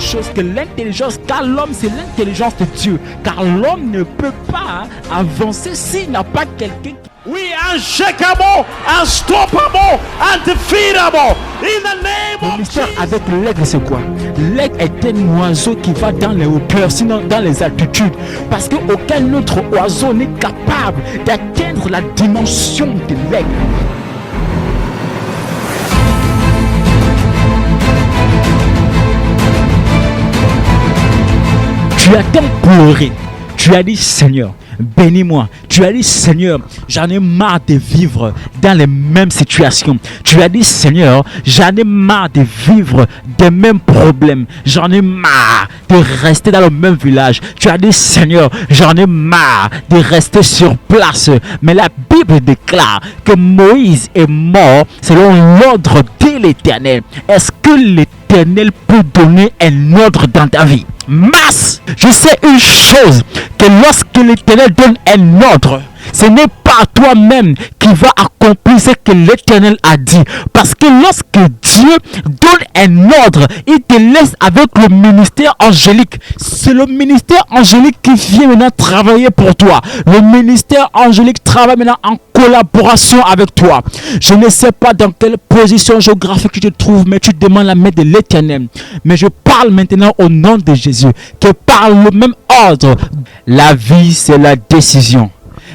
chose que l'intelligence, car l'homme c'est l'intelligence de Dieu, car l'homme ne peut pas avancer s'il n'a pas quelqu'un. We are unshakable, unstoppable, undefeatable. In the name Le of mystère Jesus. avec l'aigle, c'est quoi? L'aigle est un oiseau qui va dans les hauteurs, sinon dans les altitudes. Parce qu'aucun autre oiseau n'est capable d'atteindre la dimension de l'aigle. Tu as tant pleuré. Tu as dit, Seigneur, bénis-moi. Tu as dit, Seigneur, j'en ai marre de vivre dans les mêmes situations. Tu as dit, Seigneur, j'en ai marre de vivre des mêmes problèmes. J'en ai marre de rester dans le même village. Tu as dit, Seigneur, j'en ai marre de rester sur place. Mais la Bible déclare que Moïse est mort selon l'ordre de l'Éternel. Est-ce que l'Éternel peut donner un ordre dans ta vie? Masse, je sais une chose, que lorsque l'Éternel donne un ordre, ce n'est pas toi-même qui va accomplir ce que l'Éternel a dit. Parce que lorsque Dieu donne un ordre, il te laisse avec le ministère angélique. C'est le ministère angélique qui vient maintenant travailler pour toi. Le ministère angélique travaille maintenant en collaboration avec toi. Je ne sais pas dans quelle position géographique tu te trouves, mais tu demandes la main de l'Éternel. Mais je parle maintenant au nom de Jésus, qui parle le même ordre. La vie, c'est la décision.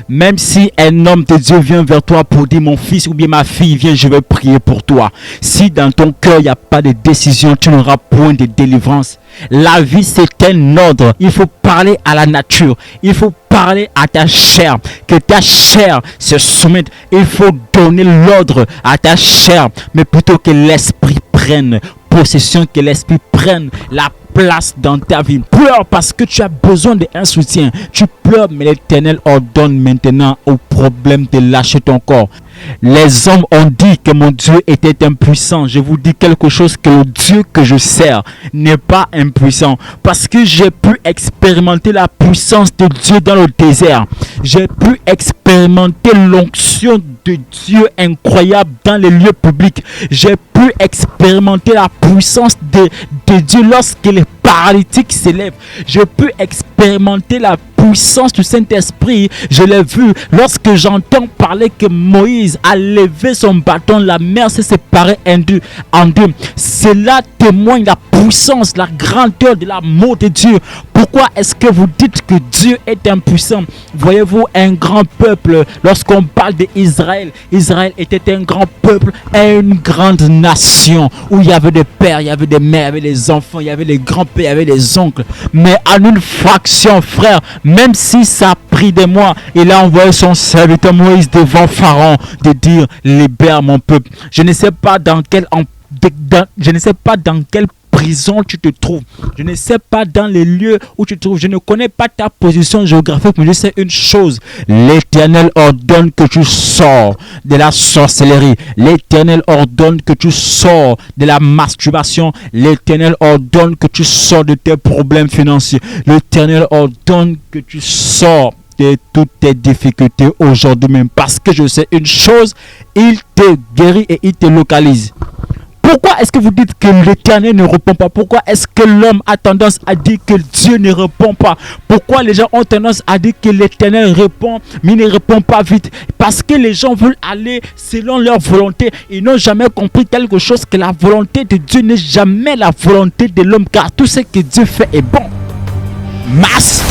Même si un homme de Dieu vient vers toi pour dire mon fils ou bien ma fille, viens, je vais prier pour toi. Si dans ton cœur il n'y a pas de décision, tu n'auras point de délivrance. La vie c'est un ordre. Il faut parler à la nature. Il faut parler à ta chair. Que ta chair se soumette. Il faut donner l'ordre à ta chair. Mais plutôt que l'esprit prenne possession, que l'esprit prenne la place dans ta vie. Pleure parce que tu as besoin d'un soutien. Tu pleures, mais l'Éternel ordonne maintenant au problème de lâcher ton corps. Les hommes ont dit que mon Dieu était impuissant. Je vous dis quelque chose, que le Dieu que je sers n'est pas impuissant. Parce que j'ai pu expérimenter la puissance de Dieu dans le désert. J'ai pu expérimenter l'onction de Dieu incroyable dans les lieux publics. J'ai pu expérimenter la puissance de Dieu lorsque les paralytiques s'élèvent. J'ai pu expérimenter la puissance du Saint-Esprit. Je l'ai vu lorsque j'entends parler que Moïse a levé son bâton, la mer s'est séparée en deux. Cela témoigne la puissance, la grandeur de l'amour de Dieu. Pourquoi est-ce que vous dites que Dieu est impuissant? Voyez-vous, un grand peuple, lorsqu'on parle d'Israël, Israël était un grand peuple et une grande nation où il y avait des pères, il y avait des mères, il y avait des enfants, il y avait des grands-pères, il y avait des oncles. Mais en une fraction, frère, même si ça a pris des mois, il a envoyé son serviteur Moïse devant Pharaon de dire libère mon peuple. Je ne sais pas dans quelle prison tu te trouves. Je ne sais pas dans les lieux où tu te trouves. Je ne connais pas ta position géographique, mais je sais une chose. L'Éternel ordonne que tu sors de la sorcellerie. L'Éternel ordonne que tu sors de la masturbation. L'Éternel ordonne que tu sors de tes problèmes financiers. L'Éternel ordonne que tu sors de toutes tes difficultés aujourd'hui même. Parce que je sais une chose, il te guérit et il te localise. Pourquoi est-ce que vous dites que l'Éternel ne répond pas? Pourquoi est-ce que l'homme a tendance à dire que Dieu ne répond pas? Pourquoi les gens ont tendance à dire que l'Éternel répond, mais il ne répond pas vite? Parce que les gens veulent aller selon leur volonté. Ils n'ont jamais compris quelque chose, que la volonté de Dieu n'est jamais la volonté de l'homme, car tout ce que Dieu fait est bon. Masse!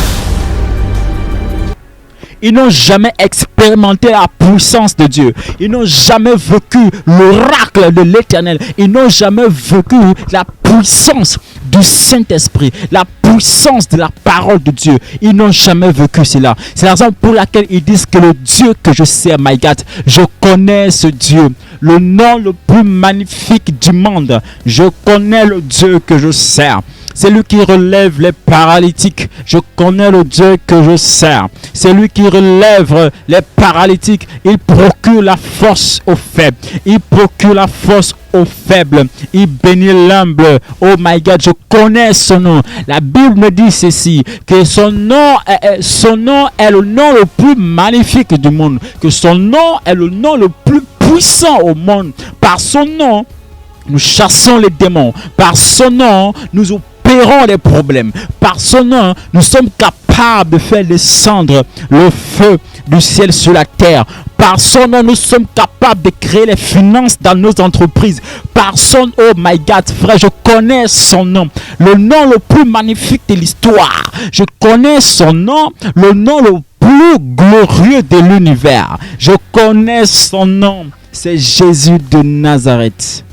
Ils n'ont jamais expérimenté la puissance de Dieu. Ils n'ont jamais vécu l'oracle de l'Éternel. Ils n'ont jamais vécu la puissance du Saint-Esprit, la puissance de la parole de Dieu. Ils n'ont jamais vécu cela. C'est la raison pour laquelle ils disent que le Dieu que je sers, my God, je connais ce Dieu, le nom le plus magnifique du monde. Je connais le Dieu que je sers. C'est lui qui relève les paralytiques. Je connais le Dieu que je sers. C'est lui qui relève les paralytiques. Il procure la force aux faibles. Il procure la force aux faibles. Il bénit l'humble. Oh my God, je connais son nom. La Bible me dit ceci, que son nom est le nom le plus magnifique du monde. Que son nom est le nom le plus puissant au monde. Par son nom, nous chassons les démons. Par son nom, nous opérons tempérons les problèmes. Par son nom, nous sommes capables de faire descendre le feu du ciel sur la terre. Par son nom, nous sommes capables de créer les finances dans nos entreprises. Par son nom, oh my God, frère, je connais son nom. Le nom le plus magnifique de l'histoire. Je connais son nom, le nom le plus glorieux de l'univers. Je connais son nom. C'est Jésus de Nazareth.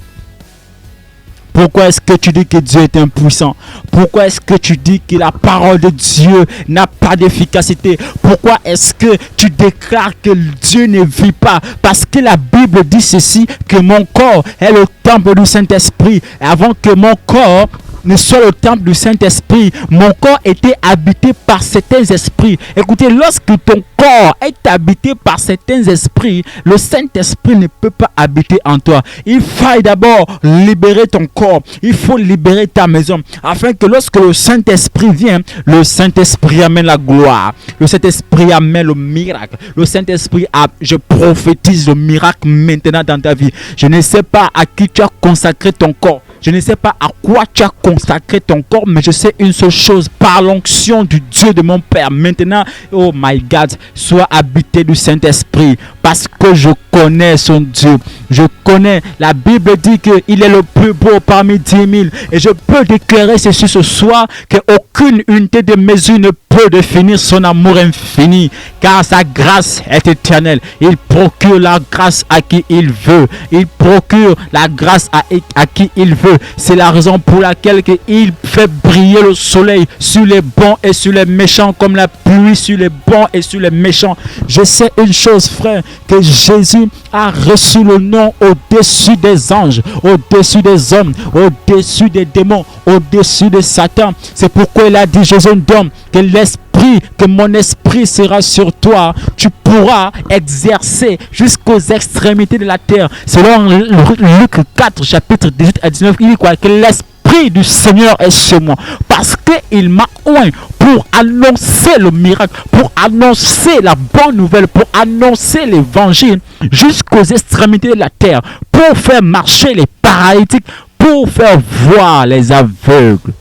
Pourquoi est-ce que tu dis que Dieu est impuissant? Pourquoi est-ce que tu dis que la parole de Dieu n'a pas d'efficacité? Pourquoi est-ce que tu déclares que Dieu ne vit pas? Parce que la Bible dit ceci, que mon corps est le temple du Saint-Esprit. Et avant que mon corps ne soit le temple du Saint-Esprit, mon corps était habité par certains esprits. Écoutez, lorsque ton corps est habité par certains esprits, le Saint-Esprit ne peut pas habiter en toi. Il faut d'abord libérer ton corps. Il faut libérer ta maison. Afin que lorsque le Saint-Esprit vient, le Saint-Esprit amène la gloire. Le Saint-Esprit amène le miracle. Le Saint-Esprit, je prophétise le miracle maintenant dans ta vie. Je ne sais pas à qui tu as consacré ton corps. Je ne sais pas à quoi tu as consacré ton corps, mais je sais une seule chose, par l'onction du Dieu de mon Père. Maintenant, oh my God, sois habité du Saint-Esprit, parce que je connais son Dieu. Je connais, la Bible dit qu'il est le plus beau parmi 10 000. Et je peux déclarer ceci ce soir, qu'aucune unité de mesure ne peut définir son amour infini, car sa grâce est éternelle. Il procure la grâce à qui il veut. Il procure la grâce à qui il veut. C'est la raison pour laquelle il fait briller le soleil sur les bons et sur les méchants, comme la pluie sur les bons et sur les méchants. Je sais une chose, frère, que Jésus a reçu le nom au-dessus des anges, au-dessus des hommes, au-dessus des démons, au-dessus de Satan. C'est pourquoi il a dit, Jésus d'homme, que mon esprit sera sur toi. Tu pourras exercer jusqu'aux extrémités de la terre. Selon Luc 4, chapitre 18 à 19, il dit quoi? Que l'esprit du Seigneur est sur moi, parce qu'il m'a oint pour annoncer le miracle, pour annoncer la bonne nouvelle, pour annoncer l'évangile jusqu'aux extrémités de la terre, pour faire marcher les paralytiques, pour faire voir les aveugles.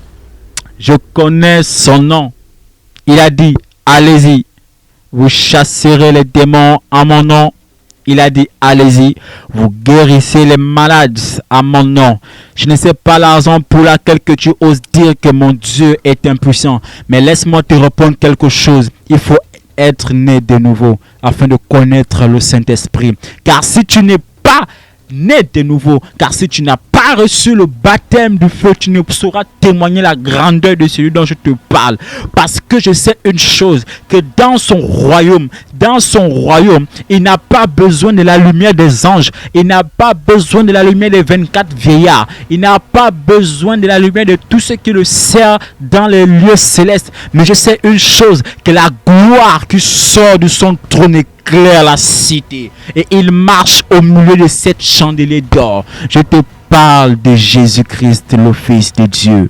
Je connais son nom. Il a dit, allez-y, vous chasserez les démons en mon nom. Il a dit, allez-y, vous guérissez les malades à mon nom. Je ne sais pas la raison pour laquelle que tu oses dire que mon Dieu est impuissant. Mais laisse-moi te répondre quelque chose. Il faut être né de nouveau afin de connaître le Saint-Esprit. Car si tu n'es pas né de nouveau, car si tu n'as pas reçu le baptême du feu, tu ne sauras témoigner la grandeur de celui dont je te parle. Parce que je sais une chose, que dans son royaume, il n'a pas besoin de la lumière des anges, il n'a pas besoin de la lumière des 24 vieillards, il n'a pas besoin de la lumière de tous ceux qui le servent dans les lieux célestes. Mais je sais une chose, que la gloire qui sort de son trône éclaire la cité, et il marche au milieu de 7 chandeliers d'or. Je te parle de Jésus-Christ, le Fils de Dieu.